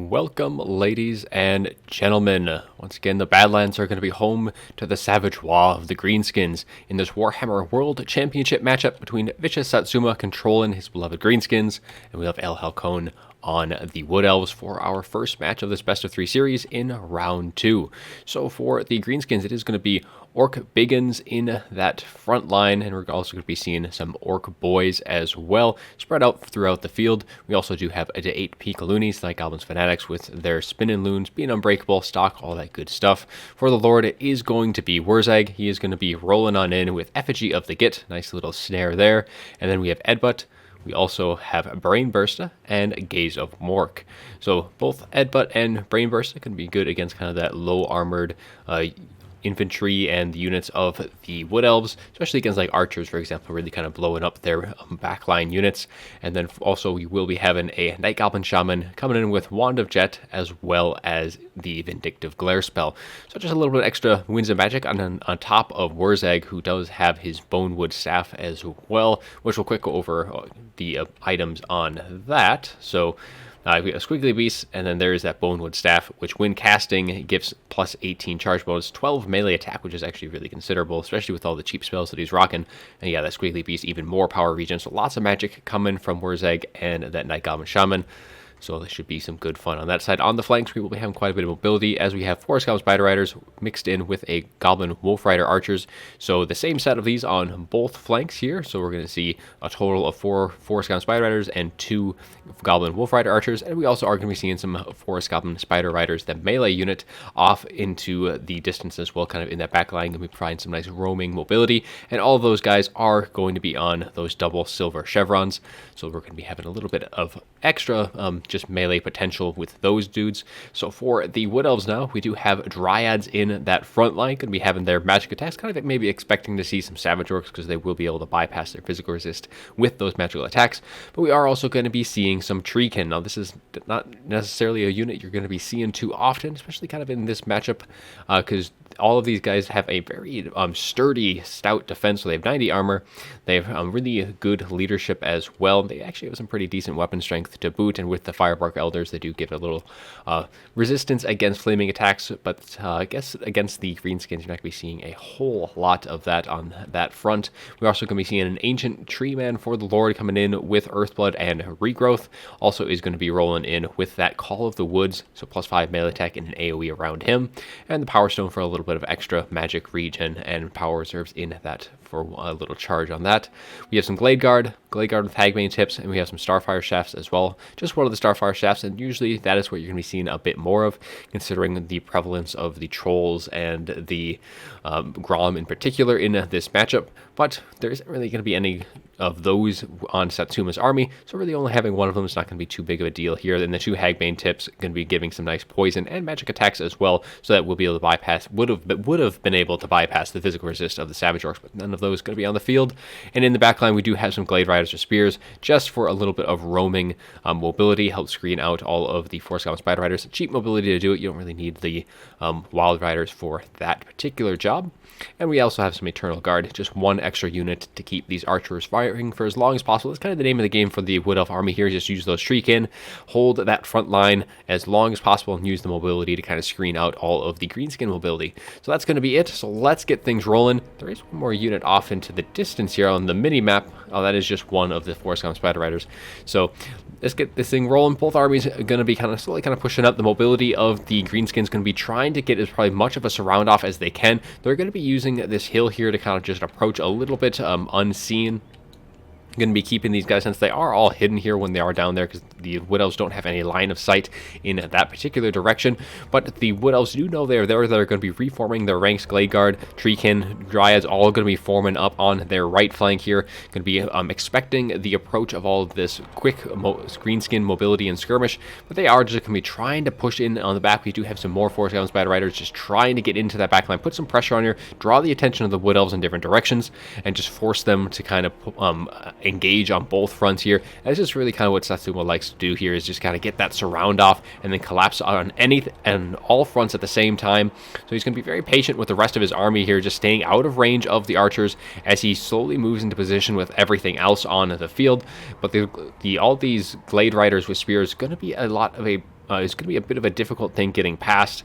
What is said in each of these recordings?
Welcome, ladies and gentlemen. Once again, the Badlands are going to be home to the Savage Wa of the Greenskins in this Warhammer World Championship matchup between vicioussatsuma controlling his beloved Greenskins, and we have ÄlHalcøn on the Wood Elves for our first match of this best of three series in round 2. So for the Greenskins, it is going to be Orc Biggins in that front line, and we're also going to be seeing some Orc Boys as well, spread out throughout the field. We also do have 8 Peekaloonies, like Goblins Fanatics, with their Spinning Loons, being unbreakable, stock, all that good stuff. For the Lord, it is going to be Wurzag. He is going to be rolling on in with Effigy of the Git, nice little snare there. And then we have Edbutt. We also have Brainburster and Gaze of Mork. So both Edbutt and Brainburster can be good against kind of that low armored infantry and the units of the Wood Elves, especially against like archers, for example, really kind of blowing up their backline units. And then also we will be having a Night Goblin Shaman coming in with Wand of Jet as well as the Vindictive Glare spell. So just a little bit extra Winds of Magic on top of Wurzag, who does have his Bonewood Staff as well, which we'll quick go over the items on that. So we have a Squiggly Beast, and then there's that Bonewood Staff, which when casting gives plus 18 charge bonus, 12 melee attack, which is actually really considerable, especially with all the cheap spells that he's rocking. And yeah, that Squiggly Beast, even more power regen, so lots of magic coming from Wurzag and that Night Goblin Shaman. So there should be some good fun on that side. On the flanks, we will be having quite a bit of mobility, as we have 4 Scum Spider Riders mixed in with a Goblin Wolf Rider Archers. So the same set of these on both flanks here. So we're going to see a total of 4 Scum Spider Riders and 2 Goblin Wolf Rider Archers. And we also are going to be seeing some Forest Goblin Spider Riders, the melee unit, off into the distance as well, kind of in that back line. Going to be providing some nice roaming mobility. And all of those guys are going to be on those double silver chevrons. So we're going to be having a little bit of extra just melee potential with those dudes. So for the Wood Elves now, we do have Dryads in that front line, going to be having their magic attacks, kind of maybe expecting to see some Savage Orcs because they will be able to bypass their physical resist with those magical attacks. But we are also going to be seeing some Treekin. Now this is not necessarily a unit you're going to be seeing too often, especially kind of in this matchup, because all of these guys have a very sturdy, stout defense. So they have 90 armor. They have really good leadership as well. They actually have some pretty decent weapon strength to boot, and with the Firebark Elders, they do give a little resistance against flaming attacks. But I guess against the Greenskins, you're not going to be seeing a whole lot of that on that front. We're also going to be seeing an Ancient Tree Man for the Lord coming in with Earthblood and Regrowth. Also is going to be rolling in with that Call of the Woods, so plus 5 melee attack and an AoE around him, and the Power Stone for a little bit of extra magic regen and power reserves in that for a little charge on that. We have some Glade Guard with Hagbane tips, and we have some Starfire Shafts as well. Just one of the Starfire Shafts, and usually that is what you're going to be seeing a bit more of, considering the prevalence of the Trolls and the Grom in particular in this matchup. But there isn't really going to be any of those on Satsuma's army, so really only having one of them is not going to be too big of a deal here. And the 2 Hagbane tips going to be giving some nice poison and magic attacks as well, so that we'll be able to bypass, would have been able to bypass the physical resist of the Savage Orcs, but none of those going to be on the field. And in the backline, we do have some Glade Riders or Spears, just for a little bit of roaming mobility, help screen out all of the Force Goblin Spider Riders. Cheap mobility to do it. You don't really need the Wild Riders for that particular job. And we also have some Eternal Guard, just 1 extra unit to keep these archers firing for as long as possible. That's kind of the name of the game for the Wood Elf army here. Just use those Treekin, hold that front line as long as possible, and use the mobility to kind of screen out all of the Greenskin mobility. So that's going to be it. So let's get things rolling. There is one more unit off into the distance here on the mini map. Oh, that is just one of the Force Goblin Spider Riders. So let's get this thing rolling. Both armies are going to be kind of slowly pushing up. The mobility of the Greenskins going to be trying to get as probably much of a surround off as they can. They're going to be using this hill here to kind of just approach a little bit unseen. Going to be keeping these guys, since they are all hidden here when they are down there, because the Wood Elves don't have any line of sight in that particular direction. But the Wood Elves do know they're there. They're going to be reforming their ranks. Glade Guard, Treekin, Dryads, all going to be forming up on their right flank here. Going to be expecting the approach of all of this quick Greenskin mobility and skirmish. But they are just going to be trying to push in on the back. We do have some more Force Goblin Spider Riders just trying to get into that back line, put some pressure on here, draw the attention of the Wood Elves in different directions, and just force them to kind of engage on both fronts here. That's just really kind of what Satsuma likes to do here, is just kind of get that surround off and then collapse on all fronts at the same time. So he's going to be very patient with the rest of his army here, just staying out of range of the archers as he slowly moves into position with everything else on the field. But all these Glade Riders with spears going to be a lot of a is going to be a bit of a difficult thing getting past.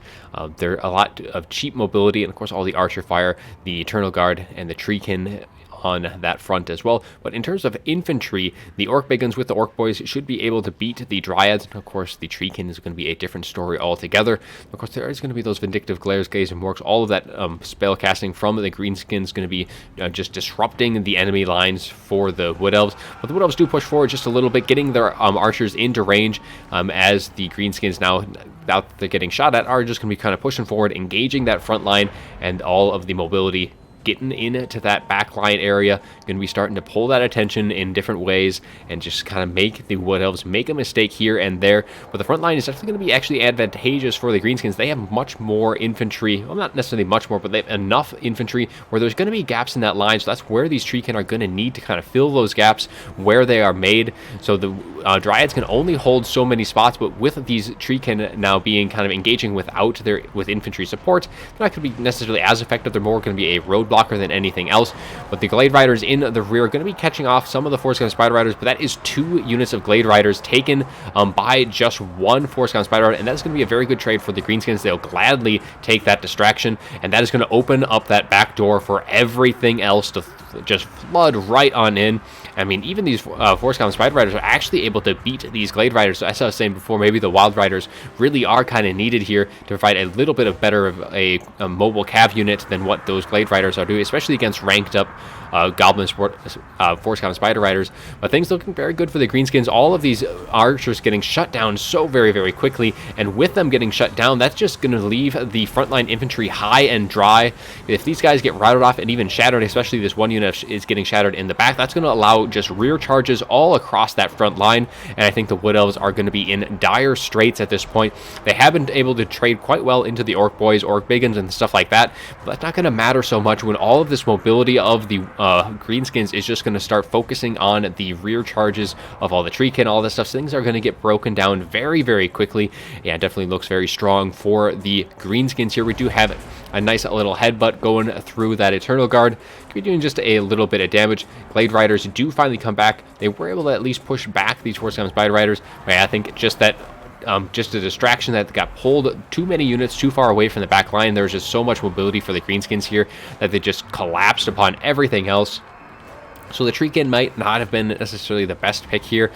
There are a lot of cheap mobility, and of course all the archer fire, the Eternal Guard, and the Treekin on that front as well. But in terms of infantry, the Orc Biggins with the Orc Boys should be able to beat the Dryads. And of course, the Treekin is going to be a different story altogether. Of course, there is going to be those Vindictive Glares, Gaze, and Morks. All of that spell casting from the Greenskins is going to be just disrupting the enemy lines for the Wood Elves. But the Wood Elves do push forward just a little bit, getting their archers into range as the Greenskins now that they're getting shot at are just going to be kind of pushing forward, engaging that front line, and all of the mobility getting into that backline area, going to be starting to pull that attention in different ways and just kind of make the Wood Elves make a mistake here and there. But the front line is definitely going to be actually advantageous for the Greenskins. They have much more infantry, well, not necessarily much more, but they have enough infantry where there's going to be gaps in that line, so that's where these Treekin are going to need to kind of fill those gaps where they are made. So the Dryads can only hold so many spots, but with these Treekin now being kind of engaging with infantry support, they're not going to be necessarily as effective. They're more going to be a roadblocker than anything else. But the Glade Riders in the rear are going to be catching off some of the Force Gun Spider Riders, but that is 2 units of Glade Riders taken by just 1 Force Gun Spider Rider, and that's going to be a very good trade for the Greenskins. They'll gladly take that distraction, and that is going to open up that back door for everything else to just flood right on in. I mean, even these Force Gun Spider Riders are actually able to beat these Glade Riders. So as I was saying before, maybe the Wild Riders really are kind of needed here to provide a little bit of better of a mobile cav unit than what those Glade Riders are doing, especially against ranked up Goblin Force Gun Spider Riders. But things looking very good for the Greenskins. All of these archers getting shut down so very, very quickly, and with them getting shut down, that's just going to leave the frontline infantry high and dry. If these guys get routed off and even shattered, especially this one unit is getting shattered in the back, that's going to allow just rear charges all across that front line, and I think the Wood Elves are going to be in dire straits at this point. They have been able to trade quite well into the Orc Boys, Orc Biggins, and stuff like that, but that's not going to matter so much when all of this mobility of the Greenskins is just going to start focusing on the rear charges of all the Treekin, all this stuff. So things are going to get broken down very, very quickly. Yeah, it definitely looks very strong for the Greenskins here. We do have a nice little headbutt going through that Eternal Guard. Could be doing just a little bit of damage. Glade Riders do finally come back. They were able to at least push back these Force Gun Spider Riders. But yeah, I think just that just a distraction that got pulled too many units too far away from the back line. There was just so much mobility for the Greenskins here that they just collapsed upon everything else. So the Treekin might not have been necessarily the best pick here.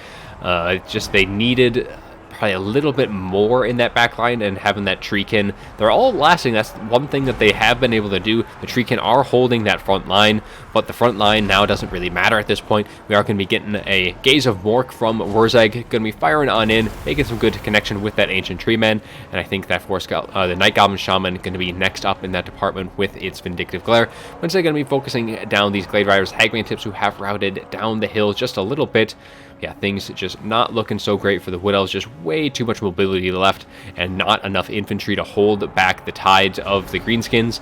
Just they needed probably a little bit more in that back line, and having that Treekin, they're all lasting. That's one thing that they have been able to do. The Treekin are holding that front line, but the front line now doesn't really matter at this point. We are going to be getting a Gaze of Mork from Wurzag, going to be firing on in, making some good connection with that Ancient Treeman, and I think that the Night Goblin Shaman going to be next up in that department with its Vindictive Glare. Once they're going to be focusing down these Glade Riders, Hagman Tips, who have routed down the hills just a little bit. Yeah, things just not looking so great for the Wood Elves. Just way too much mobility left and not enough infantry to hold back the tides of the Greenskins,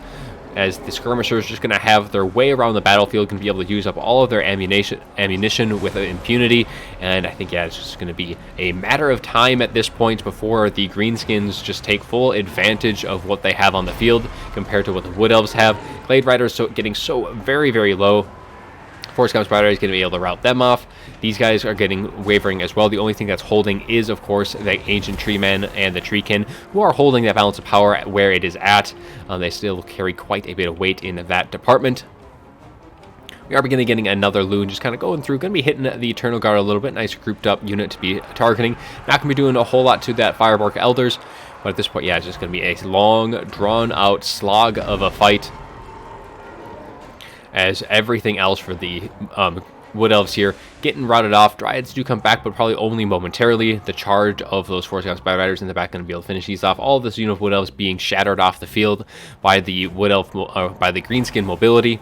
as the skirmishers are just going to have their way around the battlefield, going to be able to use up all of their ammunition with impunity. And I think, yeah, it's just going to be a matter of time at this point before the Greenskins just take full advantage of what they have on the field compared to what the Wood Elves have. Glade Riders getting so very, very low. Force Gun Spider is going to be able to rout them off. These guys are getting wavering as well. The only thing that's holding is, of course, the Ancient Treeman and the Treekin, who are holding that balance of power where it is at. They still carry quite a bit of weight in that department. We are beginning getting another Loon, just kind of going through, going to be hitting the Eternal Guard a little bit. Nice grouped up unit to be targeting. Not going to be doing a whole lot to that Firebark Elders, but at this point, yeah, it's just going to be a long, drawn-out slog of a fight, as everything else for the Wood Elves here getting routed off. Dryads do come back, but probably only momentarily. The charge of those Force Gun Spider Riders in the back going to be able to finish these off. All of this unit of Wood Elves being shattered off the field by the by the Greenskin mobility.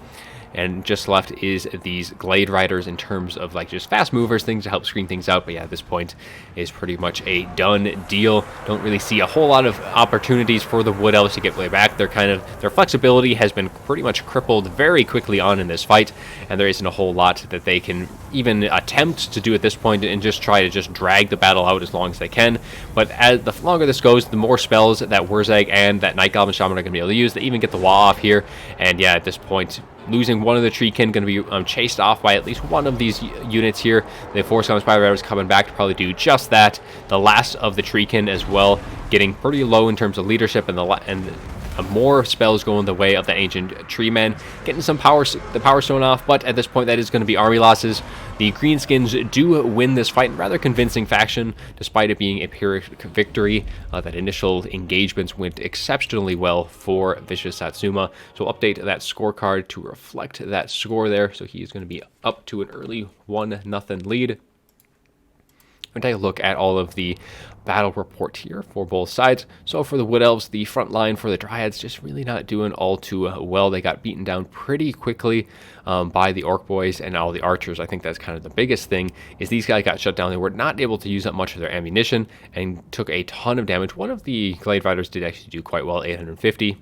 And just left is these Glade Riders in terms of like just fast movers, things to help screen things out. But yeah, at this point is pretty much a done deal. Don't really see a whole lot of opportunities for the Wood Elves to get way back. Their flexibility has been pretty much crippled very quickly on in this fight, and there isn't a whole lot that they can even attempt to do at this point, and just try to just drag the battle out as long as they can. But as the longer this goes, the more spells that Wurzag and that Night Goblin Shaman are going to be able to use. They even get the wall off here, and yeah, at this point, losing one of the Treekin, going to be chased off by at least one of these units here. The Force Common Spider Riders coming back to probably do just that. The last of the Treekin as well, getting pretty low in terms of leadership, and more spells going the way of the Ancient Tree Man, getting the Power Stone off, but at this point that is going to be army losses. The Greenskins do win this fight in rather convincing fashion, despite it being a Pyrrhic victory. That initial engagements went exceptionally well for Vicious Satsuma, so update that scorecard to reflect that score there. So he is going to be up to an early 1-0 lead. We'll take a look at all of the battle report here for both sides. So for the Wood Elves, the front line for the Dryads just really not doing all too well. They got beaten down pretty quickly by the Orc boys and all the archers. I think that's kind of the biggest thing, is these guys got shut down. They were not able to use up much of their ammunition and took a ton of damage. One of the Glade Riders did actually do quite well, 850.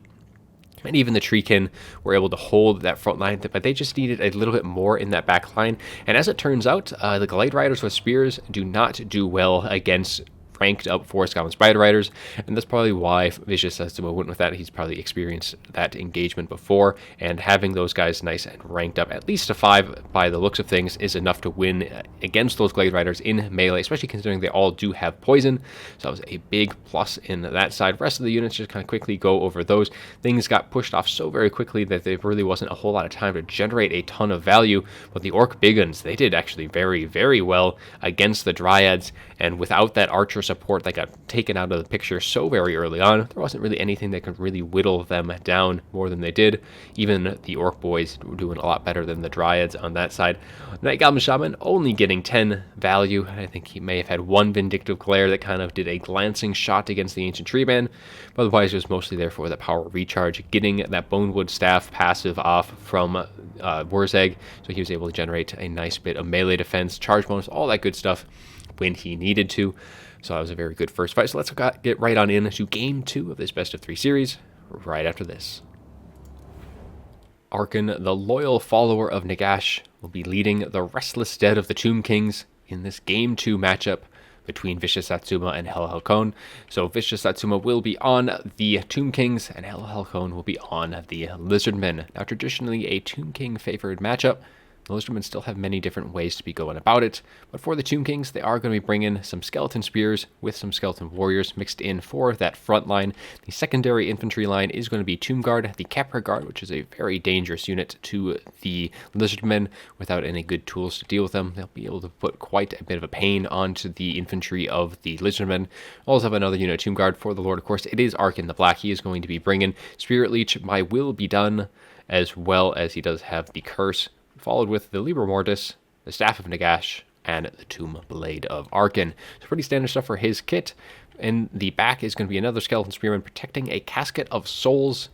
And even the Treekin were able to hold that front line, but they just needed a little bit more in that back line. And as it turns out, the Glade Riders with spears do not do well against ranked up Force Common Spider Riders, and that's probably why Vicious Satsuma went with that. He's probably experienced that engagement before, and having those guys nice and ranked up at least to 5 by the looks of things is enough to win against those Glade Riders in melee, especially considering they all do have poison. So that was a big plus in that side. Rest of the units just kind of quickly go over those. Things got pushed off so very quickly that there really wasn't a whole lot of time to generate a ton of value, but the Orc Biguns, they did actually very, very well against the Dryads, and without that archer support that got taken out of the picture so very early on, there wasn't really anything that could really whittle them down more than they did. Even the Orc boys were doing a lot better than the Dryads on that side. Night Goblin Shaman only getting 10 value. I think he may have had one Vindictive Glare that kind of did a glancing shot against the Ancient Tree Man, but otherwise it was mostly there for that power recharge, getting that Bonewood Staff passive off from Wurzeg, so he was able to generate a nice bit of melee defense, charge bonus, all that good stuff when he needed to. So that was a very good first fight. So let's get right on into Game 2 of this Best of 3 series right after this. ÄlHalcøn, the loyal follower of Nagash, will be leading the Restless Dead of the Tomb Kings in this Game 2 matchup between Vicious Satsuma and ÄlHalcøn. So Vicious Satsuma will be on the Tomb Kings, and ÄlHalcøn will be on the Lizardmen. Now, traditionally a Tomb King favored matchup. The Lizardmen still have many different ways to be going about it, but for the Tomb Kings, they are going to be bringing some Skeleton Spears with some Skeleton Warriors mixed in for that front line. The secondary infantry line is going to be Tomb Guard, the Capra Guard, which is a very dangerous unit to the Lizardmen. Without any good tools to deal with them, they'll be able to put quite a bit of a pain onto the infantry of the Lizardmen. Also have another unit, Tomb Guard, for the Lord, of course. It is ÄlHalcøn the Black. He is going to be bringing Spirit Leech, My Will Be Done, as well as he does have the Curse, followed with the Libra Mortis, the Staff of Nagash, and the Tomb Blade of ÄlHalcøn. So pretty standard stuff for his kit. In the back is going to be another Skeleton Spearman protecting a Casket of Souls.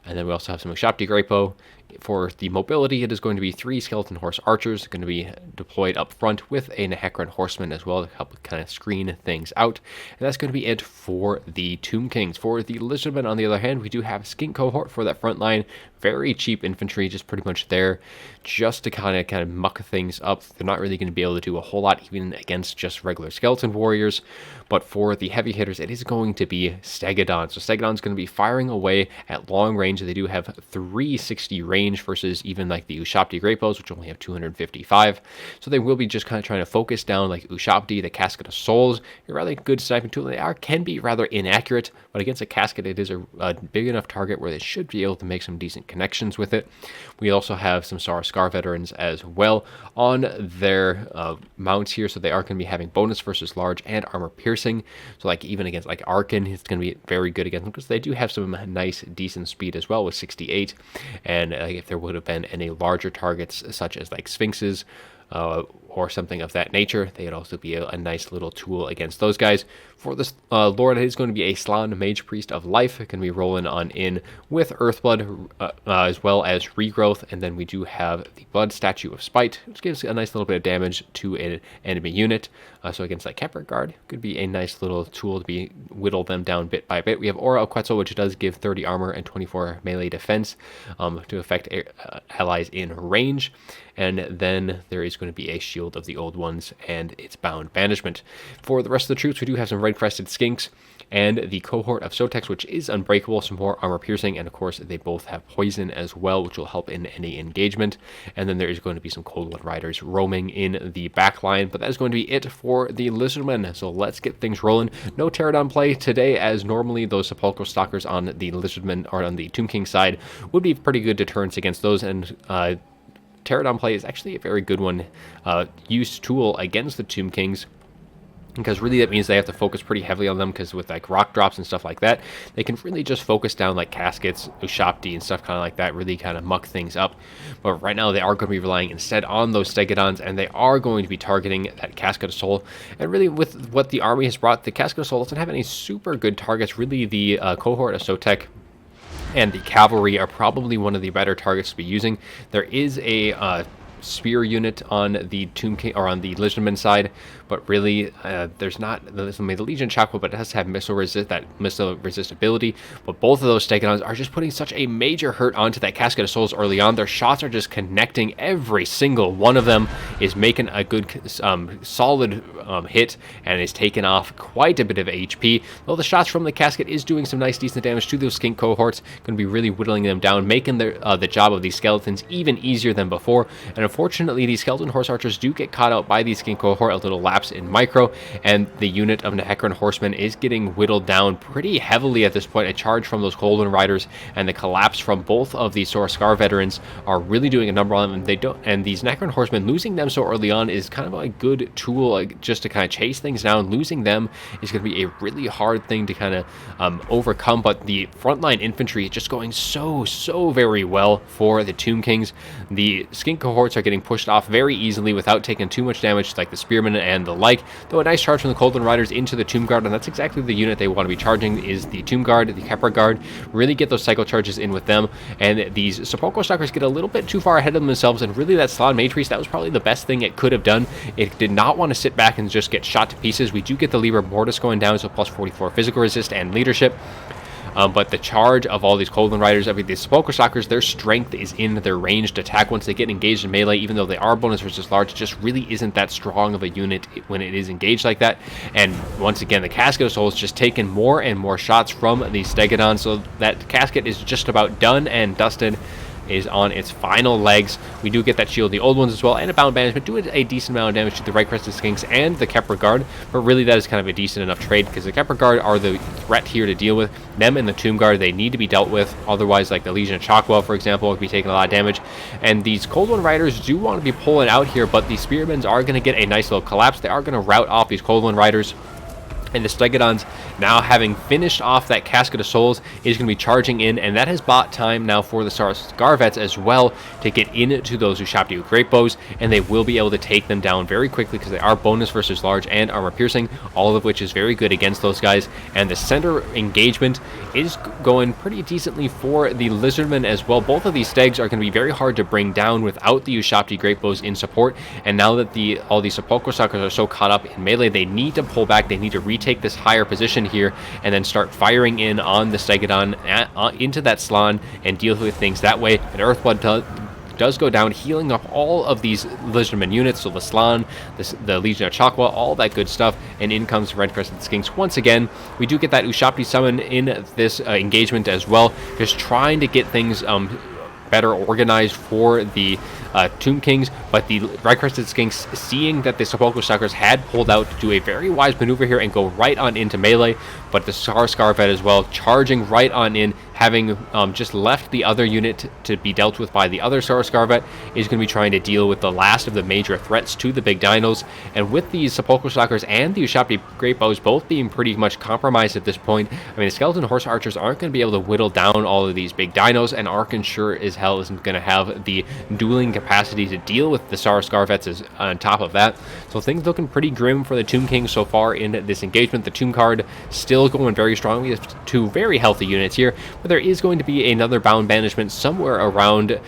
And then we also have some Ushapti Grapo. For the mobility, it is going to be 3 Skeleton Horse Archers going to be deployed up front with a Nehekran Horseman as well to help kind of screen things out. And that's going to be it for the Tomb Kings. For the Lizardmen, on the other hand, we do have Skink Cohort for that front line. Very cheap infantry, just pretty much there just to kind of muck things up. They're not really going to be able to do a whole lot even against just regular Skeleton Warriors. But for the heavy hitters, it is going to be Stegodon. So Stegodon's going to be firing away at long range. They do have 360 range versus even like the Ushapti Grapos, which only have 255. So they will be just kind of trying to focus down like Ushapti, the Casket of Souls, a rather good sniping tool. They can be rather inaccurate, but against a Casket, it is a big enough target where they should be able to make some decent connections with it. We also have some Sara Scar veterans as well on their mounts here, so they are going to be having bonus versus large and armor piercing. So like even against like ÄlHalcøn, it's going to be very good against them because they do have some nice decent speed as well with 68. And if there would have been any larger targets such as like Sphinxes or something of that nature, they would also be a nice little tool against those guys. For this Lord, it is going to be a Slann Mage Priest of Life. It can be rolling on in with Earthblood as well as Regrowth, and then we do have the Blood Statue of Spite, which gives a nice little bit of damage to an enemy unit. So against like Capra Guard, could be a nice little tool to be whittle them down bit by bit. We have Aura of Quetzal, which does give 30 armor and 24 melee defense to affect allies in range. And then there is going to be a Shield of the Old Ones and its Bound Banishment. For the rest of the troops, we do have some Red-Crested Skinks. and the cohort of Sotex, which is unbreakable, some more armor piercing, and of course they both have poison as well, which will help in any engagement. And then there is going to be some Cold Blood Riders roaming in the back line, but that is going to be it for the Lizardmen. So let's get things rolling. No Pterodon play today, as normally those Sepulchral Stalkers on the Lizardmen or on the Tomb King side would be pretty good deterrents against those, and Pterodon play is actually a very good one used tool against the Tomb Kings, because really that means they have to focus pretty heavily on them, because with like rock drops and stuff like that, they can really just focus down like caskets, Ushapti and stuff kind of like that, really kind of muck things up. But right now they are going to be relying instead on those Stegodons, and they are going to be targeting that Casket of Soul. And really with what the army has brought, the Casket of Soul doesn't have any super good targets. Really the cohort of Sotek and the cavalry are probably one of the better targets to be using. There is a spear unit on the Tomb King or on the Lizardman side, but really there's not the Legion Chakra, but it has to have missile resist ability. But both of those Stegodons are just putting such a major hurt onto that Casket of Souls early on. Their shots are just connecting. Every single one of them is making a good solid hit, and is taking off quite a bit of HP. Though the shots from the casket is doing some nice decent damage to those skink cohorts, going to be really whittling them down, making the job of these skeletons even easier than before. And unfortunately, these skeleton horse archers do get caught out by these skink cohort, a little lapse in micro, and the unit of Nehekron horsemen is getting whittled down pretty heavily at this point. A charge from those Golden Riders and the collapse from both of the Sora Scar veterans are really doing a number on them. And these Nehekron horsemen, losing them so early on is kind of a good tool just to kind of chase things down. Losing them is going to be a really hard thing to kind of overcome, but the frontline infantry is just going so very well for the Tomb Kings. The skink cohorts are getting pushed off very easily without taking too much damage, like the Spearmen and the like, though a nice charge from the Golden Riders into the Tomb Guard, and that's exactly the unit they want to be charging, is the Tomb Guard, the Kepra Guard. Really get those cycle charges in with them, and these Sepulchral Stalkers get a little bit too far ahead of themselves, and really that Slan Mage Priest, that was probably the best thing it could have done. It did not want to sit back and just get shot to pieces. We do get the Libra Mortis going down, so plus 44 physical resist and leadership. But the charge of all these Golden Riders, these Sepulchral Stalkers, their strength is in their ranged attack. Once they get engaged in melee, even though they are bonus versus large, it just really isn't that strong of a unit when it is engaged like that. And once again, the Casket of Souls just taking more and more shots from these Stegodons, so that casket is just about done and dusted, is on its final legs. We do get that shield, the old ones as well, and a bound banishment, doing a decent amount of damage to the right crested skinks and the Kepra Guard, but really that is kind of a decent enough trade, because the Kepra Guard are the threat here to deal with. Them and the Tomb Guard, they need to be dealt with, otherwise like the Legion of Chockwell, for example, would be taking a lot of damage. And these Cold One Riders do want to be pulling out here, but the Spearmen are going to get a nice little collapse. They are going to rout off these Cold One Riders. And the Stegodons, now having finished off that Casket of Souls, is going to be charging in, and that has bought time now for the Scar Vets as well to get into those Ushapti Great Bows, and they will be able to take them down very quickly, because they are bonus versus large and armor piercing, all of which is very good against those guys. And the center engagement is going pretty decently for the Lizardmen as well. Both of these Stegs are going to be very hard to bring down without the Ushapti Great Bows in support, and now that all these Sepulchral Stalkers are so caught up in melee, they need to pull back, they need to retake this higher position here, and then start firing in on the Stegodon into that Slan and deal with things that way. And Earthblood does go down, healing up all of these Lizardman units, so the Slan, the Legion of Chokwa, all that good stuff, and in comes Red Crested Skinks once again. We do get that Ushapti summon in this engagement as well, just trying to get things better organized for the Tomb Kings, but the Red Crested Skinks, seeing that the Sepulchral Stalkers had pulled out, do a very wise maneuver here and go right on into melee. But the Scar Vet as well, charging right on in, having just left the other unit to be dealt with by the other Scar Vet, is going to be trying to deal with the last of the major threats to the big dinos. And with these Sepulchral Stalkers and the Ushapti Great Bows both being pretty much compromised at this point, I mean, the Skeleton Horse Archers aren't going to be able to whittle down all of these big dinos, and Arkan sure as hell isn't going to have the dueling capacity to deal with the Scar Vets on top of that. So things looking pretty grim for the Tomb King so far in this engagement. The Tomb Guard still going very strong. We have two very healthy units here, but there is going to be another bound banishment somewhere around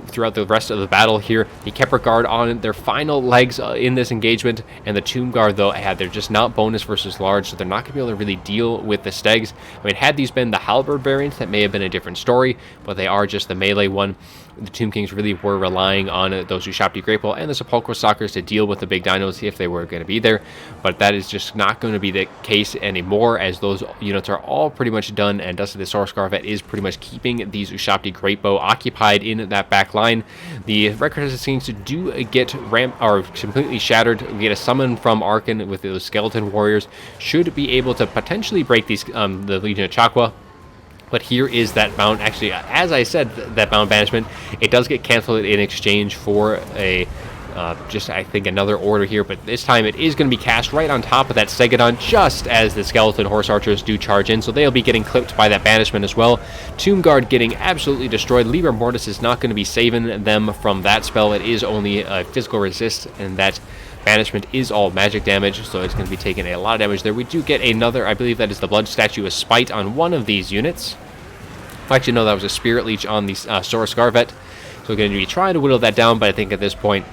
throughout the rest of the battle here. The Kepra Guard on their final legs in this engagement, and the Tomb Guard, though, they're just not bonus versus large, so they're not going to be able to really deal with the Stegs. I mean, had these been the Halberd variants, that may have been a different story, but they are just the melee one. The Tomb Kings really were relying on those Ushabti Great Ball and the Sepulchral Stalkers to deal with the big dinos if they were going to be there, but that is just not going to be the case anymore, as those units are all pretty much done, and Dusty the Sauruscar Vet is pretty much keeping these Ushabti Great Bow occupied in that back line. The Record Scenes do get completely shattered. We get a summon from ÄlHalcøn with those Skeleton Warriors, should be able to potentially break these the Legion of Chakwa. But here is that bound. Actually, as I said, that bound banishment, it does get canceled in exchange for a just, I think, another order here. But this time it is going to be cast right on top of that Stegodon, just as the Skeleton Horse Archers do charge in. So they'll be getting clipped by that banishment as well. Tomb Guard getting absolutely destroyed. Liber Mortis is not going to be saving them from that spell. It is only a physical resist, and that banishment is all magic damage, so it's going to be taking a lot of damage there. We do get another, I believe that is the Blood Statue of Spite on one of these units. Actually, no, that was a Spirit Leech on the Sauruscar Vet. So we're going to be trying to whittle that down, but I think at this point,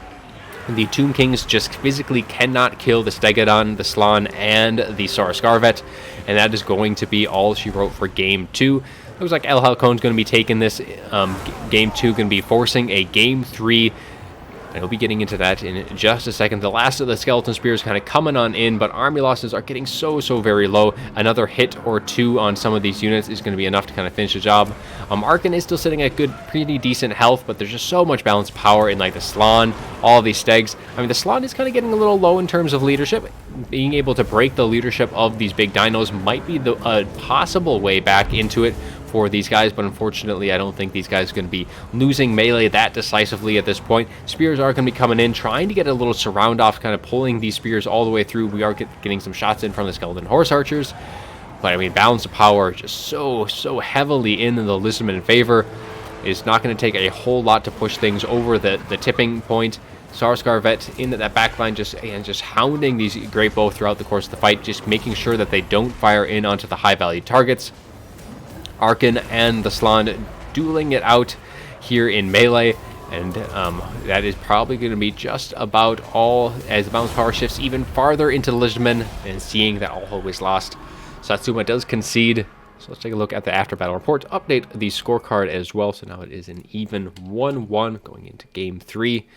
the Tomb Kings just physically cannot kill the Stegodon, the Slann, and the Sauruscar Vet, and that is going to be all she wrote for Game 2. Looks like ÄlHalcøn is going to be taking this. Game 2 going to be forcing a Game 3. And we'll be getting into that in just a second. The last of the Skeleton Spears kind of coming on in, but army losses are getting so very low. Another hit or two on some of these units is going to be enough to kind of finish the job. ÄlHalcøn is still sitting at pretty decent health, but there's just so much balanced power in like the Slann, all of these Stegs. I mean, the Slann is kind of getting a little low in terms of leadership. Being able to break the leadership of these big dinos might be the possible way back into it for these guys, but unfortunately I don't think these guys are going to be losing melee that decisively at this point. Spears are going to be coming in, trying to get a little surround off, kind of pulling these spears all the way through. We are getting some shots in from the Skeleton Horse Archers, but I mean, balance of power just so heavily in the Lizardmen favor. It's not going to take a whole lot to push things over the tipping point. Sauruscar Vet in that backline, just hounding these Great Bow throughout the course of the fight, just making sure that they don't fire in onto the high value targets. ÄlHalcøn and the Slann dueling it out here in melee, and that is probably going to be just about all as the balance power shifts even farther into the Lizardmen, and seeing that all hope is lost. Satsuma does concede, so let's take a look at the after battle report to update the scorecard as well. So now it is an even 1-1 going into Game 3.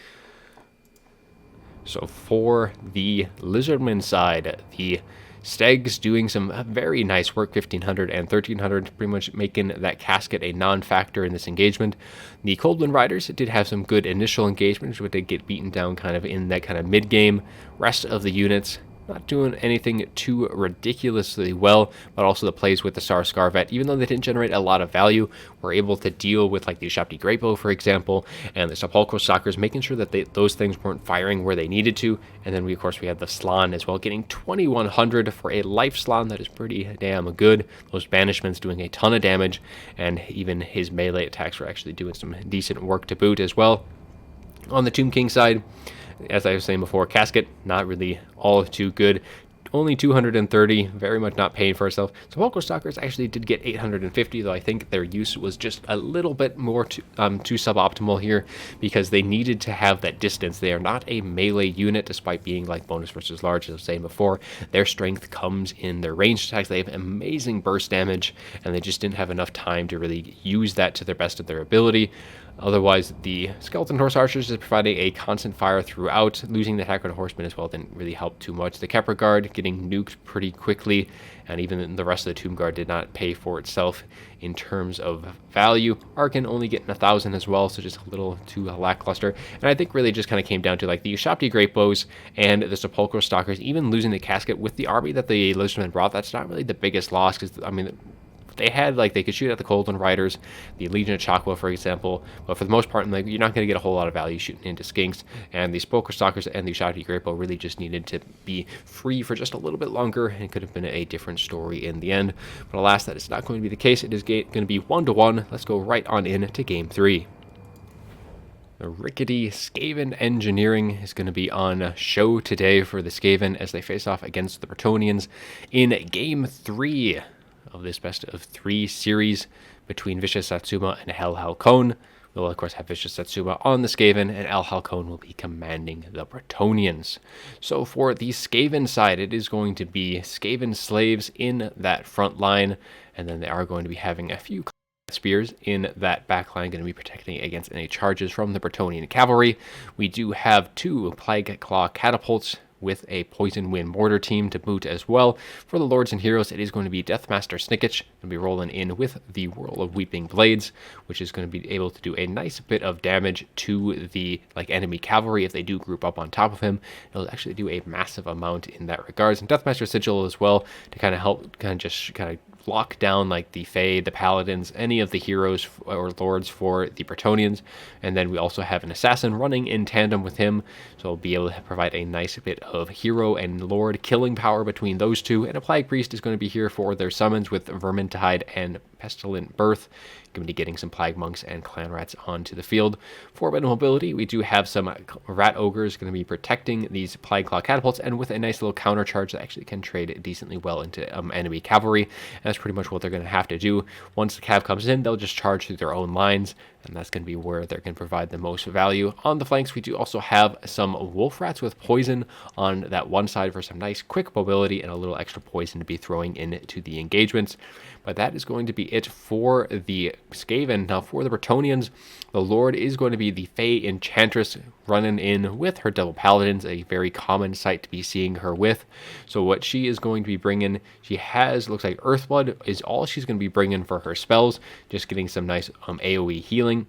So for the Lizardmen side, the Stegs doing some very nice work, 1500 and 1300, pretty much making that casket a non-factor in this engagement. The Coldwind Riders did have some good initial engagement, but did get beaten down kind of in that kind of mid-game. Rest of the units not doing anything too ridiculously well, but also the plays with the Sauruscar Vet, even though they didn't generate a lot of value, were able to deal with like the Ushabti Great Bow, for example, and the Sepulchral Stalkers, making sure that those things weren't firing where they needed to. And then we, of course, we had the Slann as well, getting 2100 for a life Slann. That is pretty damn good. Those banishments doing a ton of damage, and even his melee attacks were actually doing some decent work to boot as well. On the Tomb King side, as I was saying before, casket, not really all too good. Only 230, very much not paying for itself. Sepulchral Stalkers actually did get 850, though I think their use was just a little bit more too suboptimal here, because they needed to have that distance. They are not a melee unit, despite being like bonus versus large, as I was saying before. Their strength comes in their ranged attacks. They have amazing burst damage, and they just didn't have enough time to really use that to the best of their ability. Otherwise, the Skeleton Horse Archers is providing a constant fire throughout. Losing the Attacker Horseman as well didn't really help too much. The Kepler Guard getting nuked pretty quickly, and even the rest of the Tomb Guard did not pay for itself in terms of value. ÄlHalcøn only getting 1000 as well, so just a little too lackluster. And I think really just kind of came down to like the Ushabti Great Bows and the Sepulchral Stalkers, even losing the casket with the army that the Lizardmen brought. That's not really the biggest loss, because I mean, they had, like, they could shoot at the Coldwind Riders, the Legion of Chakwa, for example, but for the most part, like, you're not going to get a whole lot of value shooting into Skinks, and the Sepulchral Stalkers and the Ushabti Great Bow really just needed to be free for just a little bit longer, and it could have been a different story in the end. But alas, that is not going to be the case. It is going to be 1-1. Let's go right on in to Game 3. The rickety Skaven Engineering is going to be on show today for the Skaven as they face off against the Bretonnians in Game 3 of this best of 3 series between vicioussatsuma and ÄlHalcøn. We'll, of course, have vicioussatsuma on the Skaven, and ÄlHalcøn will be commanding the Bretonnians. So for the Skaven side, it is going to be Skaven slaves in that front line, and then they are going to be having a few spears in that backline going to be protecting against any charges from the Bretonnian cavalry. We do have 2 Plague Claw catapults with a Poison Wind mortar team to boot as well. For the Lords and Heroes, it is going to be Deathmaster Snickich, going to be rolling in with the Whirl of Weeping Blades, which is going to be able to do a nice bit of damage to the enemy cavalry if they do group up on top of him. It'll actually do a massive amount in that regards. And Deathmaster Sigil as well to kind of help lock down the Fae, the Paladins, any of the heroes or lords for the Bretonnians. And then we also have an assassin running in tandem with him, so we'll be able to provide a nice bit of hero and lord killing power between those two. And a Plague Priest is going to be here for their summons with Vermintide and Pestilent Birth. Going to be getting some Plague Monks and Clan Rats onto the field. For bit of mobility, we do have some Rat Ogres going to be protecting these Plague Claw catapults, and with a nice little counter charge that actually can trade decently well into enemy cavalry. And that's pretty much what they're going to have to do. Once the cav comes in, they'll just charge through their own lines, and that's going to be where they're going to provide the most value. On the flanks, we do also have some Wolf Rats with poison on that one side for some nice quick mobility and a little extra poison to be throwing into the engagements. But that is going to be it for the Skaven. Now for the Bretonnians, the Lord is going to be the Fey Enchantress running in with her Devil Paladins, a very common sight to be seeing her with. So what she is going to be bringing, she has, looks like Earthblood is all she's going to be bringing for her spells, just getting some nice AoE healing.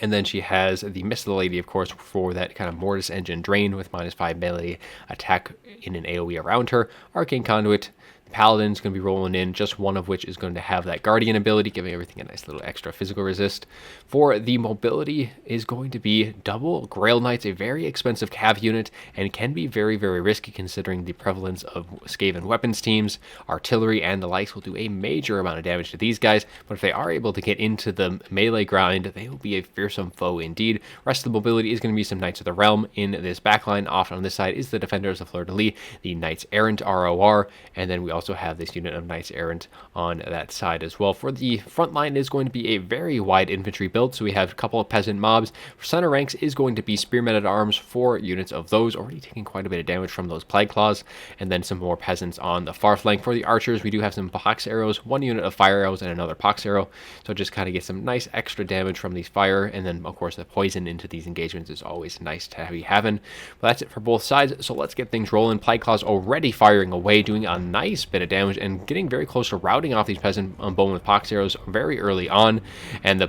And then she has the Mist of the Lady, of course, for that kind of Mortis Engine Drain with -5 melee attack in an AoE around her. Arcane Conduit, Paladin's going to be rolling in, just one of which is going to have that Guardian ability, giving everything a nice little extra physical resist. For the mobility is going to be double Grail Knights, a very expensive cav unit, and can be very, very risky considering the prevalence of Skaven weapons teams. Artillery and the likes will do a major amount of damage to these guys, but if they are able to get into the melee grind, they will be a fearsome foe indeed. Rest of the mobility is going to be some Knights of the Realm in this backline. Off on this side is the Defenders of Fleur-de-Lis, the Knights Errant ROR, and then we also have this unit of Knights Errant on that side as well. For the front line is going to be a very wide infantry build, so we have a couple of peasant mobs. For center ranks is going to be Spearmen at Arms, 4 units of those, already taking quite a bit of damage from those Plague Claws, and then some more peasants on the far flank. For the archers, we do have some Pox Arrows, 1 unit of Fire Arrows and another Pox Arrow, so just kind of get some nice extra damage from these fire, and then of course the poison into these engagements is always nice to be having. But that's it for both sides, so let's get things rolling. Plague Claws already firing away, doing a nice bit of damage and getting very close to routing off these peasant bowmen with Pox Arrows very early on, and the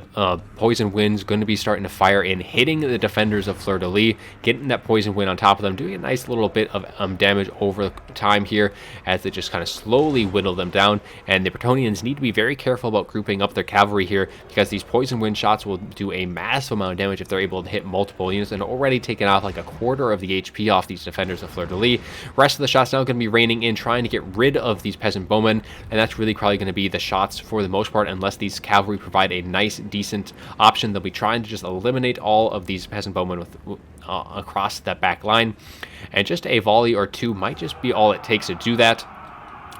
Poison Wind's going to be starting to fire in, hitting the Defenders of Fleur-de-Lis, getting that Poison Wind on top of them, doing a nice little bit of damage over time here as they just kind of slowly whittle them down. And the Bretonnians need to be very careful about grouping up their cavalry here, because these Poison Wind shots will do a massive amount of damage if they're able to hit multiple units, and already taken off like a quarter of the HP off these Defenders of Fleur-de-Lis. Rest of the shots now going to be raining in, trying to get rid of these peasant bowmen, and that's really probably going to be the shots for the most part, unless these cavalry provide a nice, decent option. They'll be trying to just eliminate all of these peasant bowmen with across that back line, and just a volley or two might just be all it takes to do that.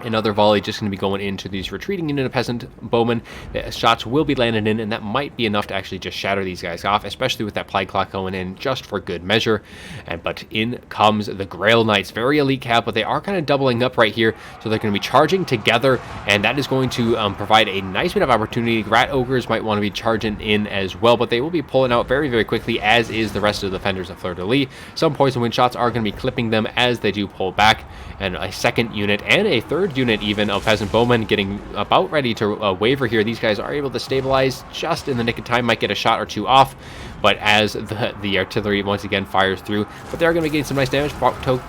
Another volley just going to be going into these retreating unit of peasant bowmen. The shots will be landing in, and that might be enough to actually just shatter these guys off, especially with that Plague Clock going in just for good measure. But in comes the Grail Knights, very elite cav, but they are kind of doubling up right here, so they're going to be charging together, and that is going to provide a nice bit of opportunity. Rat Ogres might want to be charging in as well, but they will be pulling out very, very quickly, as is the rest of the Defenders of Fleur-de-Lis. Some Poison Wind shots are going to be clipping them as they do pull back, and a second unit and a third unit even of peasant bowmen getting about ready to waver here. These guys are able to stabilize just in the nick of time, might get a shot or two off, but as the artillery once again fires through, but they're going to be getting some nice damage,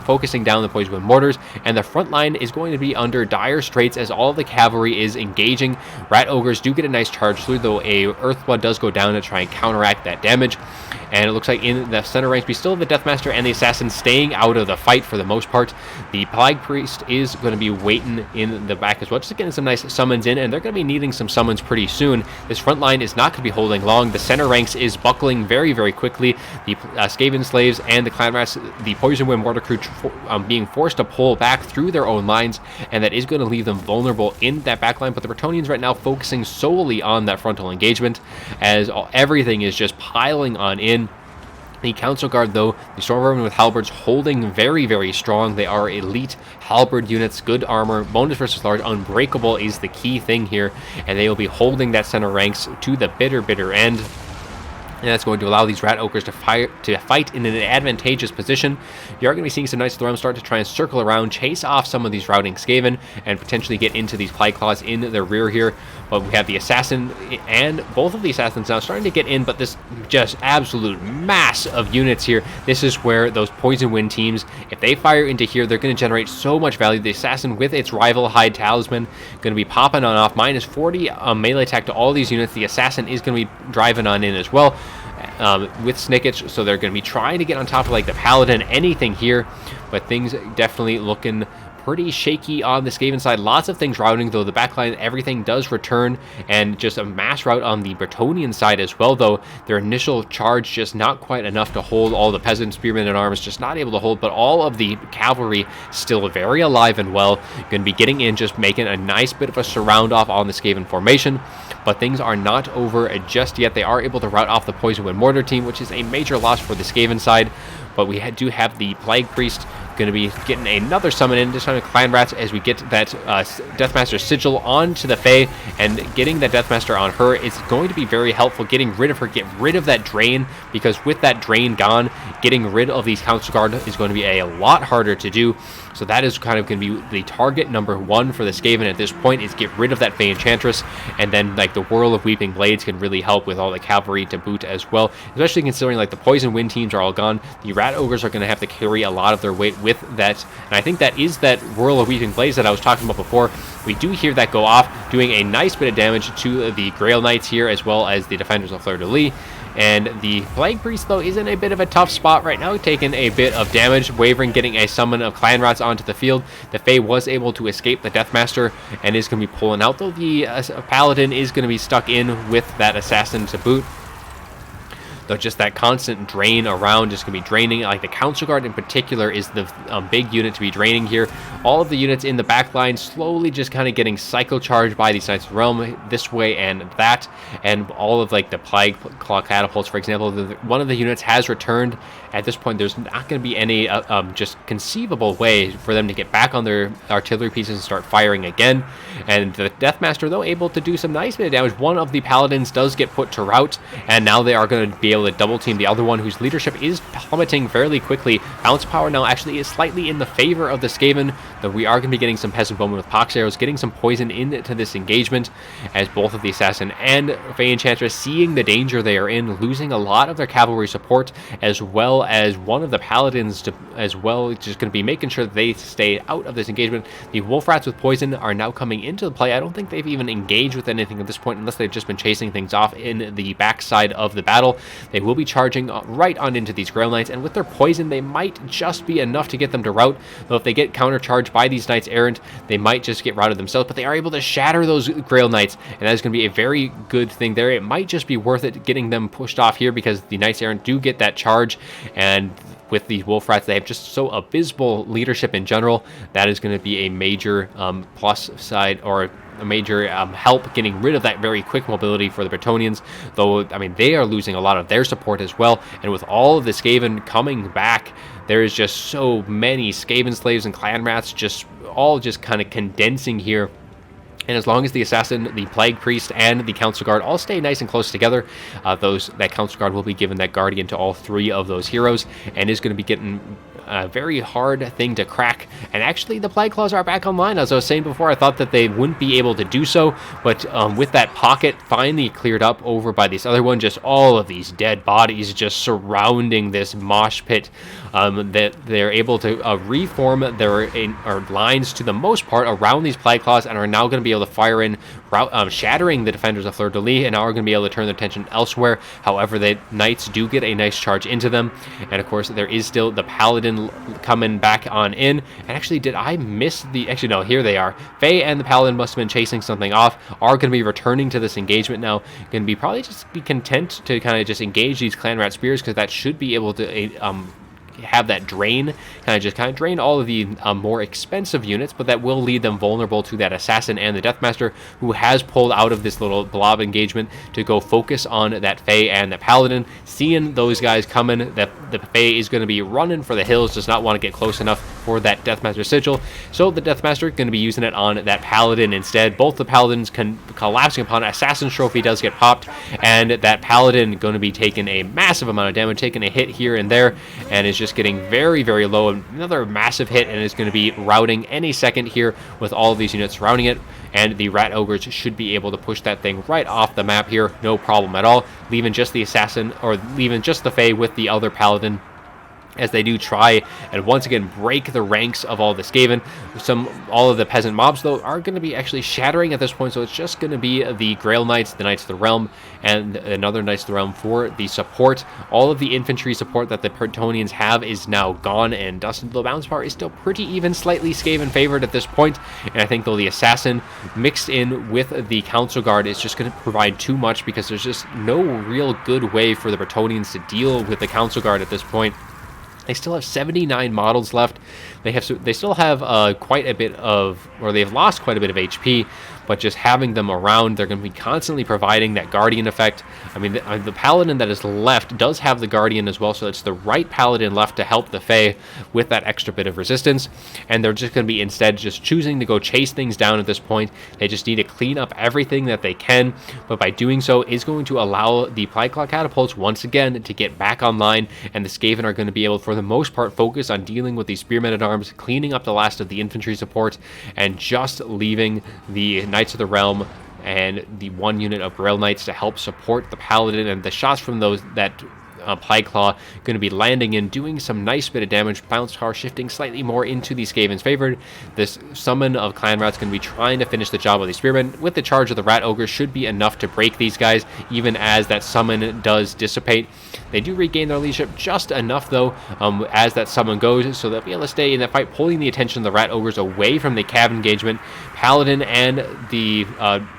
focusing down the Poison Wind mortars, and the front line is going to be under dire straits as all of the cavalry is engaging. Rat Ogres do get a nice charge through, though a Earthblood does go down to try and counteract that damage. And it looks like in the center ranks, we still have the Deathmaster and the Assassin staying out of the fight for the most part. The Plague Priest is going to be waiting in the back as well, just getting some nice summons in, and they're going to be needing some summons pretty soon. This front line is not going to be holding long. The center ranks is buckling very, very quickly. The Skaven Slaves and the Clan Rats, the Poison Wind Mortar Crew being forced to pull back through their own lines, and that is going to leave them vulnerable in that back line. But the Bretonnians right now focusing solely on that frontal engagement, as everything is just piling on in. The Council Guard, though, the Stormvermin with halberds holding very, very strong. They are elite halberd units, good armor, bonus versus large, unbreakable is the key thing here, and they will be holding that center ranks to the bitter end. And that's going to allow these Rat Ogres to fight in an advantageous position. You are going to be seeing some Knights of the Realm start to try and circle around, chase off some of these routing Skaven, and potentially get into these Plague Claws in the rear here. But we have the Assassin, and both of the Assassins now starting to get in, but this just absolute mass of units here. This is where those Poison Wind teams, if they fire into here, they're going to generate so much value. The Assassin with its rival Hide Talisman, going to be popping on off. Minus 40 melee attack to all these units. The Assassin is going to be driving on in as well. With Snickets, so they're going to be trying to get on top of like the Paladin, anything here, but things definitely looking pretty shaky on the Skaven side. Lots of things routing, though the backline, everything does return, and just a mass rout on the Bretonnian side as well, though their initial charge just not quite enough to hold. All the peasant spearmen and arms just not able to hold, but all of the cavalry still very alive and well, going to be getting in, just making a nice bit of a surround off on the Skaven formation. But things are not over just yet. They are able to rout off the Poison Wind Mortar team, which is a major loss for the Skaven side, but we do have the Plague Priest going to be getting another summon in, this time with Clan Rats, as we get that Deathmaster Sigil onto the Fae, and getting that Deathmaster on her is going to be very helpful. Getting rid of her, get rid of that Drain, because with that Drain gone, getting rid of these Council Guard is going to be a lot harder to do. So that is kind of going to be the target number one for the Skaven at this point, is get rid of that Fae Enchantress, and then like the Whirl of Weeping Blades can really help with all the cavalry to boot as well, especially considering like the Poison Wind teams are all gone. The Rat Ogres are going to have to carry a lot of their weight with that, and I think that is that Whirl of Weeping Blades that I was talking about before. We do hear that go off, doing a nice bit of damage to the Grail Knights here, as well as the Defenders of Fleur-de-Lis. And the Plague Priest, though, is in a bit of a tough spot right now, taking a bit of damage. Wavering, getting a summon of Clan Rats onto the field. The Fae was able to escape the Deathmaster and is going to be pulling out, though the Paladin is going to be stuck in with that Assassin to boot. Though just that constant drain around just going to be draining. Like the Council Guard in particular is the big unit to be draining here. All of the units in the back line slowly just kind of getting cycle charged by these Knights of the Realm this way and that. And all of like the Plague Claw Catapults, for example, one of the units has returned. At this point, there's not going to be any just conceivable way for them to get back on their artillery pieces and start firing again. And the Deathmaster, though, able to do some nice bit of damage. One of the Paladins does get put to rout, and now they are going to be able to double team the other one, whose leadership is plummeting fairly quickly. Bounce power now actually is slightly in the favor of the Skaven, though we are going to be getting some Peasant Bowmen with Pox Arrows, getting some poison into this engagement, as both of the Assassin and Fae Enchantress, seeing the danger they are in, losing a lot of their cavalry support, as well as one of the Paladins as well, just going to be making sure that they stay out of this engagement. The Wolf Rats with poison are now coming into the play. I don't think they've even engaged with anything at this point, unless they've just been chasing things off in the backside of the battle. They will be charging right on into these Grail Knights, and with their poison, they might just be enough to get them to rout. Though if they get countercharged by these Knights Errant, they might just get routed themselves, but they are able to shatter those Grail Knights, and that is going to be a very good thing there. It might just be worth it getting them pushed off here, because the Knights Errant do get that charge, and with the Wolf Rats, they have just so abysmal leadership in general. That is going to be a major plus side, or a major help getting rid of that very quick mobility for the Bretonnians, though, I mean, they are losing a lot of their support as well, and with all of the Skaven coming back, there is just so many Skaven slaves and Clan Rats just all just kind of condensing here. And as long as the Assassin, the Plague Priest, and the Council Guard all stay nice and close together, that Council Guard will be given that Guardian to all three of those heroes, and is going to be getting a very hard thing to crack. And actually, the Plague Claws are back online. As I was saying before, I thought that they wouldn't be able to do so, but with that pocket finally cleared up over by this other one, just all of these dead bodies just surrounding this mosh pit, that they're able to reform their lines to the most part around these Plague Claws, and are now going to be able to fire in, shattering the Defenders of Fleur-de-Lis, and now are going to be able to turn their attention elsewhere. However, the Knights do get a nice charge into them, and of course there is still the Paladin coming back on in. And actually, did I miss the... Actually, no, here they are. Fae and the Paladin must have been chasing something off, are going to be returning to this engagement now. Going to be probably just be content to kind of just engage these Clan Rat Spears, because that should be able to have that drain, kind of drain all of the more expensive units, but that will lead them vulnerable to that assassin and the Deathmaster, who has pulled out of this little blob engagement to go focus on that Fae and the Paladin. Seeing those guys coming, the Fae is going to be running for the hills, does not want to get close enough for that Deathmaster sigil, so the Deathmaster going to be using it on that Paladin instead. Both the Paladins collapsing upon it. Assassin's Trophy does get popped, and that Paladin going to be taking a massive amount of damage, taking a hit here and there, and is just getting very, very low. Another massive hit, and is going to be routing any second here with all of these units surrounding it, and the Rat Ogres should be able to push that thing right off the map here, no problem at all, leaving just the Assassin, or leaving just the Fae with the other Paladin, as they do try and once again break the ranks of all the Skaven. All of the peasant mobs, though, are going to be actually shattering at this point, so it's just going to be the Grail Knights, the Knights of the Realm, and another Knights of the Realm for the support. All of the infantry support that the Bretonnians have is now gone, and Dustin, the balance power is still pretty even, slightly Skaven favored at this point, and I think, though, the Assassin mixed in with the Council Guard is just going to provide too much, because there's just no real good way for the Bretonnians to deal with the Council Guard at this point. They still have 79 models left. They still have quite a bit of, or they've lost quite a bit of HP, but just having them around, they're going to be constantly providing that Guardian effect. I mean, the Paladin that is left does have the Guardian as well, so it's the right Paladin left to help the Fae with that extra bit of resistance, and they're just going to be instead just choosing to go chase things down at this point. They just need to clean up everything that they can, but by doing so is going to allow the Plague Claw Catapults once again to get back online, and the Skaven are going to be able, for the most part, focus on dealing with these Spearmen-at-Arms, cleaning up the last of the infantry support, and just leaving the Knights of the Realm and the one unit of Grail Knights to help support the Paladin, and the shots from that Plague Claw going to be landing in, doing some nice bit of damage. Balance power shifting slightly more into the Skaven's favor. This summon of Clan Rats going to be trying to finish the job of the Spearmen. With the charge of the Rat Ogre should be enough to break these guys, even as that summon does dissipate. They do regain their leadership just enough, though, as that summon goes, so they'll be able to stay in that fight, pulling the attention of the Rat Ogres away from the Cav engagement. Paladin and the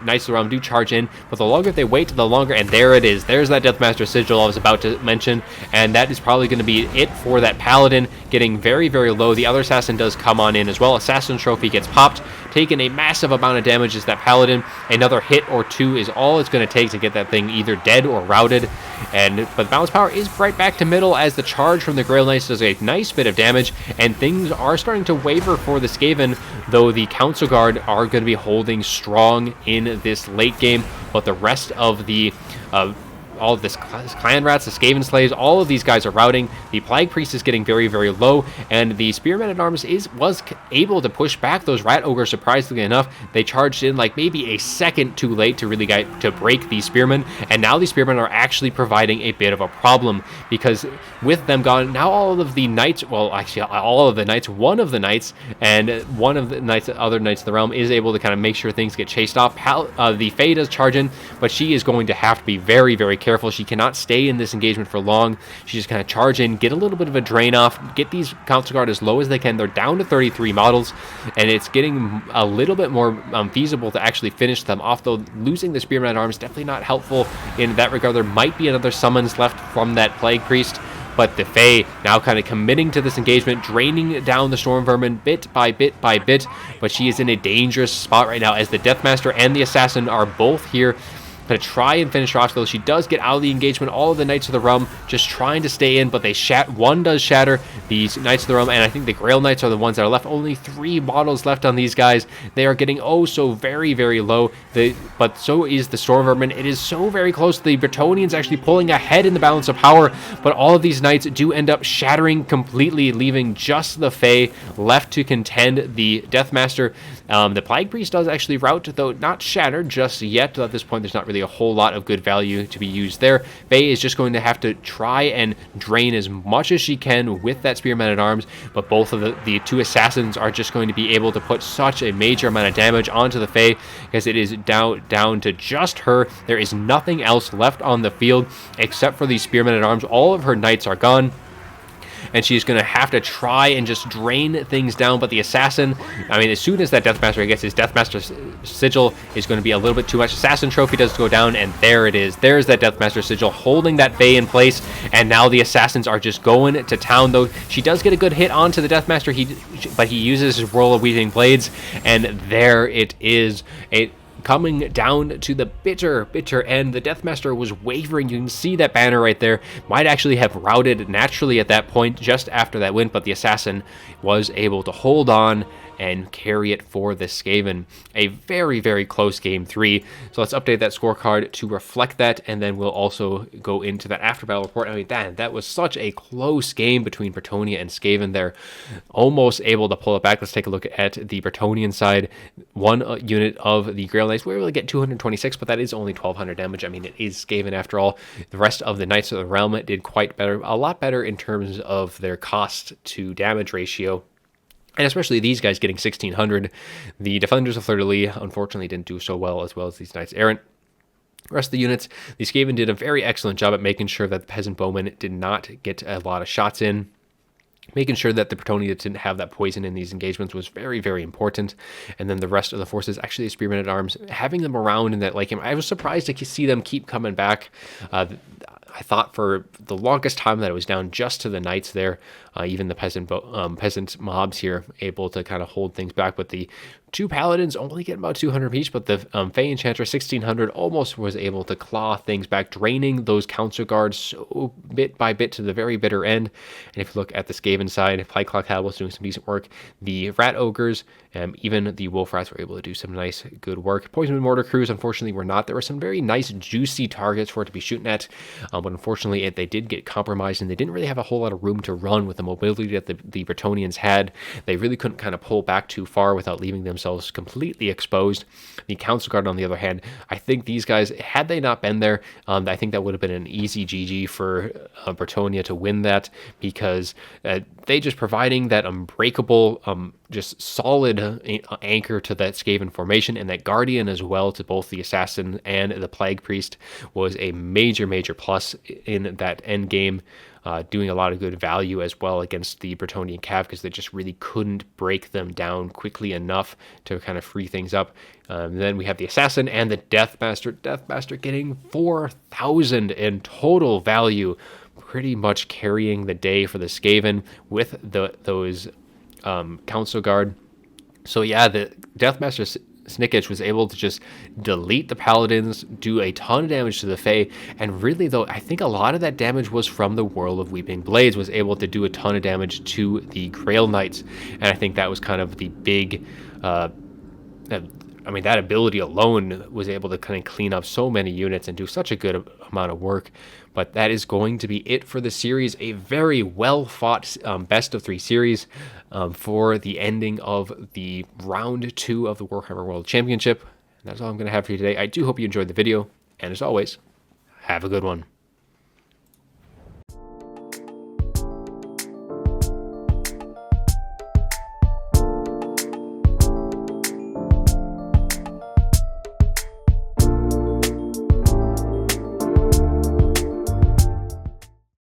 Knights of the Realm do charge in, but the longer they wait, the longer, and there it is. There's that Deathmaster sigil I was about to mention, and that is probably going to be it for that Paladin, getting very, very low. The other Assassin does come on in as well. Assassin's Trophy gets popped, taking a massive amount of damage as that Paladin. Another hit or two is all it's going to take to get that thing either dead or routed, but the balance power is right back to middle, as the charge from the Grail Knights does a nice bit of damage, and things are starting to waver for the Skaven, though the Council Guard are going to be holding strong in this late game, but the rest of the all of this Clan Rats, the Skaven Slaves, all of these guys are routing. The Plague Priest is getting very, very low, and the Spearmen-at-Arms was able to push back those Rat Ogres, surprisingly enough. They charged in like maybe a second too late to really to break these Spearmen, and now these Spearmen are actually providing a bit of a problem, because with them gone, now all of the Knights, well, actually all of the Knights, one of the Knights, and one of the Knights, other Knights of the Realm, is able to kind of make sure things get chased off. The Fae does charge in, but she is going to have to be very, very careful. She cannot stay in this engagement for long. She just kind of charge in, get a little bit of a drain off, get these Council Guard as low as they can. They're down to 33 models, and it's getting a little bit more feasible to actually finish them off, though losing the Spearmen-at-Arms definitely not helpful in that regard. There might be another summons left from that Plague Priest, but the Fae now kind of committing to this engagement, draining down the Storm Vermin bit by bit by bit, but she is in a dangerous spot right now, as the Deathmaster and the Assassin are both here to try and finish her off, though she does get out of the engagement. All of the Knights of the Realm just trying to stay in, but they one does shatter. These Knights of the Realm, and I think the Grail Knights are the ones that are left. Only 3 models left on these guys. They are getting oh so very, very low. But so is the Storm Vermin. It is so very close. The Bretonnians actually pulling ahead in the balance of power, but all of these Knights do end up shattering completely, leaving just the Fae left to contend the Deathmaster. The Plague Priest does actually rout, though not shattered just yet. At this point, there's not really a whole lot of good value to be used there. Fae is just going to have to try and drain as much as she can with that Spearmen-at-Arms, but both of the 2 Assassins are just going to be able to put such a major amount of damage onto the Fae, because it is down to just her. There is nothing else left on the field except for these Spearmen-at-Arms. All of her Knights are gone, and she's going to have to try and just drain things down. But the assassin, I mean, as soon as that Deathmaster gets his Deathmaster sigil, is going to be a little bit too much. Assassin trophy does go down, and there it is. There's that Deathmaster sigil holding that Fae in place, and now the assassins are just going to town. Though she does get a good hit onto the Deathmaster, but he uses his Roll of Weaving Blades, and there it is. Coming down to the bitter end. The Deathmaster was wavering. You can see that banner right there. Might actually have routed naturally at that point just after that win, but the assassin was able to hold on and carry it for the Skaven. A very, very close game 3. So let's update that scorecard to reflect that, and then we'll also go into that after battle report. I mean, that was such a close game between Bretonnia and Skaven there. Almost able to pull it back. Let's take a look at the Bretonian side. One unit of the Grail Knights. We were able to get 226, but that is only 1200 damage. I mean, it is Skaven after all. The rest of the Knights of the Realm did quite better. A lot better in terms of their cost to damage ratio. And especially these guys getting 1600. The Defenders of Fleur-de-Lis unfortunately didn't do so well as these Knights Errant. The rest of the units, the Skaven did a very excellent job at making sure that the Peasant Bowmen did not get a lot of shots in. Making sure that the Bretonnia didn't have that poison in these engagements was very, very important. And then the rest of the forces, actually the Spearmen at Arms, having them around in that lake, I was surprised to see them keep coming back. I thought for the longest time that it was down just to the Knights there. Even the peasant mobs here able to kind of hold things back, but the two Paladins only get about 200 each, but the Fae Enchantress 1600 almost was able to claw things back, draining those Council Guards so bit by bit to the very bitter end. And if you look at the Skaven side, Plyclock Hal was doing some decent work. The Rat Ogres, even the Wolf Rats were able to do some nice, good work. Poison and Mortar Crews, unfortunately, were not. There were some very nice, juicy targets for it to be shooting at, but unfortunately, they did get compromised, and they didn't really have a whole lot of room to run with the mobility that the Bretonians had. They really couldn't kind of pull back too far without leaving themselves completely exposed. The Council Guard, on the other hand, I think these guys, had they not been there, I think that would have been an easy GG for Bretonnia to win that, because they just providing that unbreakable, just solid anchor to that Skaven formation, and that Guardian as well to both the Assassin and the Plague Priest was a major, major plus in that end game. Doing a lot of good value as well against the Bretonian Cav, because they just really couldn't break them down quickly enough to kind of free things up. Then we have the Assassin and the Deathmaster. Deathmaster getting 4,000 in total value, pretty much carrying the day for the Skaven with those Council Guard. So yeah, the Deathmaster Snickage was able to just delete the Paladins, do a ton of damage to the Fae, and really, though, I think a lot of that damage was from the Whirl of Weeping Blades, was able to do a ton of damage to the Grail Knights, and I think that was kind of the big, that ability alone was able to kind of clean up so many units and do such a good amount of work. But that is going to be it for the series. A very well-fought best of 3 series for the ending of the round 2 of the Warhammer World Championship. And that's all I'm going to have for you today. I do hope you enjoyed the video. And as always, have a good one.